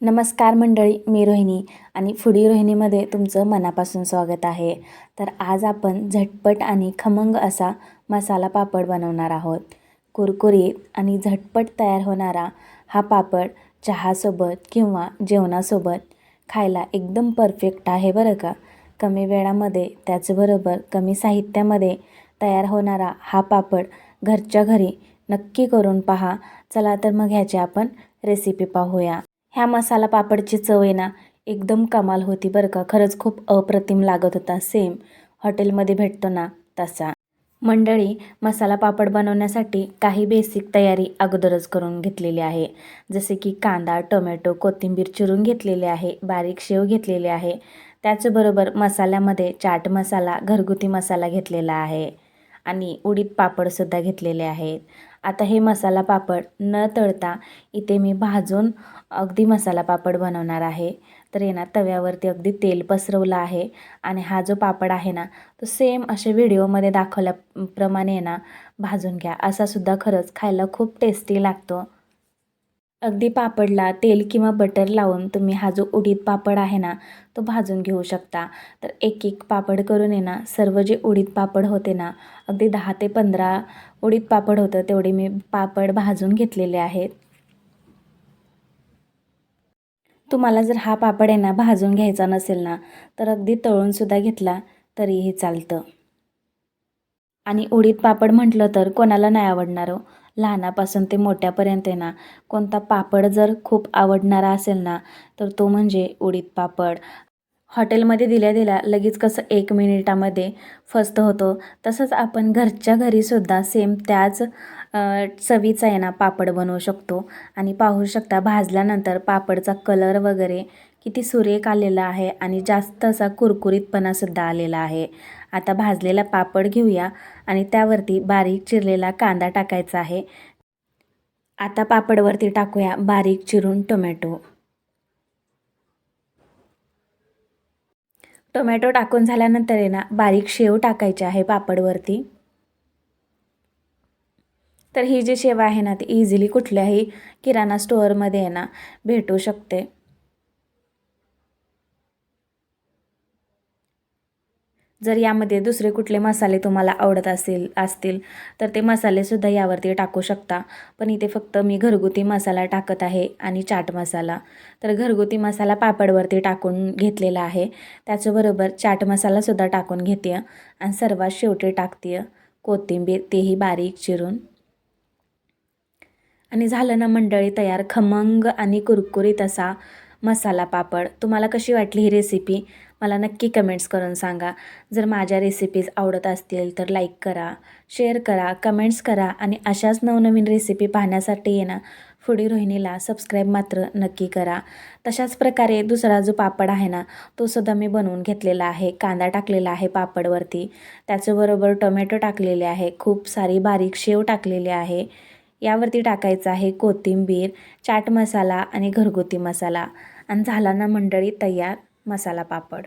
नमस्कार मंडळी, मी रोहिणी आणि फूडी रोहिणीमध्ये तुमचं मनापासून स्वागत आहे. तर आज आपण झटपट आणि खमंग असा मसाला पापड बनवणार आहोत. कुरकुरीत आणि झटपट तयार होणारा हा पापड चहासोबत किंवा जेवणासोबत खायला एकदम परफेक्ट आहे बरं का. कमी वेळामध्ये त्याचबरोबर कमी साहित्यामध्ये तयार होणारा हा पापड घरच्या घरी नक्की करून पहा. चला तर मग ह्याची आपण रेसिपी पाहूया. ह्या मसाला पापडची चव आहे ना एकदम कमाल होती बरं का. खरंच खूप अप्रतिम लागत होता, सेम हॉटेलमध्ये भेटतो ना तसा. मंडळी, मसाला पापड बनवण्यासाठी काही बेसिक तयारी अगोदरच करून घेतलेली आहे. जसे की कांदा, टोमॅटो, कोथिंबीर चिरून घेतलेले आहे, बारीक शेव घेतलेले आहे. त्याचबरोबर मसाल्यामध्ये चाट मसाला, घरगुती मसाला घेतलेला आहे आणि उडीद पापडसुद्धा घेतलेले आहेत. आता हे मसाला पापड न तळता इथे मी भाजून अगदी मसाला पापड बनवणार आहे. तर आहे ना तव्यावरती अगदी तेल पसरवलं आहे आणि हा जो पापड आहे ना तो सेम असे व्हिडिओमध्ये दाखवल्याप्रमाणे आहे ना भाजून घ्या. असासुद्धा खरंच खायला खूप टेस्टी लागतो. अगदी पापडला तेल किंवा बटर लावून तुम्ही हा जो उडीद पापड आहे ना तो भाजून घेऊ शकता. तर एक एक पापड करून आहे ना सर्व जे उडीद पापड होते ना अगदी 10 ते 15 उडीद पापड होतं तेवढे मी पापड भाजून घेतलेले आहेत. तुम्हाला जर हा पापड आहे ना भाजून घ्यायचा नसेल ना तर अगदी तळूनसुद्धा घेतला तरीही चालतं. आणि उडीद पापड म्हटलं तर कोणाला नाही आवडणार हो. लहानापासून ते मोठ्यापर्यंत आहे ना कोणता पापड जर खूप आवडणारा असेल ना तर तो म्हणजे उडीद पापड. हॉटेलमध्ये दिल्या लगेच कसं 1 मिनिटामध्ये फस्त होतो, तसंच आपण घरच्या घरीसुद्धा सेम त्याच चवीचा आहे ना पापड बनवू शकतो. आणि पाहू शकता भाजल्यानंतर पापडचा कलर वगैरे किती सुरेख आलेला आहे आणि जास्त असा कुरकुरीतपणासुद्धा आलेला आहे. आता भाजलेला पापड घेऊया आणि त्यावरती बारीक चिरलेला कांदा टाकायचा आहे. आता पापडवरती टाकूया बारीक चिरून टोमॅटो. टोमॅटो टाकून झाल्यानंतर आहे ना बारीक शेव टाकायची आहे पापडवरती. तर ही जी शेव आहे ना ती इझिली कुठल्याही किराणा स्टोअरमध्ये आहे ना भेटू शकते. जर यामध्ये दुसरे कुठले मसाले तुम्हाला आवडत असतील तर ते मसालेसुद्धा यावरती टाकू शकता. पण इथे फक्त मी घरगुती मसाला टाकत आहे आणि चाट मसाला. तर घरगुती मसाला पापडवरती टाकून घेतलेला आहे. त्याचबरोबर चाट मसालासुद्धा टाकून घेते आणि सर्वात शेवटी टाकते कोथिंबीर, तेही बारीक चिरून. आणि झालं ना मंडळी तयार खमंग आणि कुरकुरीत असा मसाला पापड. तुम्हाला कशी वाटली ही रेसिपी मला नक्की कमेंट्स करून सांगा. जर माझ्या रेसिपीज आवडत असतील तर लाईक करा, शेअर करा, कमेंट्स करा आणि अशाच नवनवीन रेसिपी पाहण्यासाठी आहे ना फूडी रोहिणीला सबस्क्राईब मात्र नक्की करा. तशाच प्रकारे दुसरा जो पापड आहे ना तो सुद्धा मी बनवून घेतलेला आहे. कांदा टाकलेला आहे पापडवरती, त्याचबरोबर टोमॅटो टाकलेले आहे, खूप सारी बारीक शेव टाकलेली आहे. यावरती टाकायचं आहे कोथिंबीर, चाट मसाला आणि घरगुती मसाला आणि झाला ना मंडळी तयार मसाला पापड.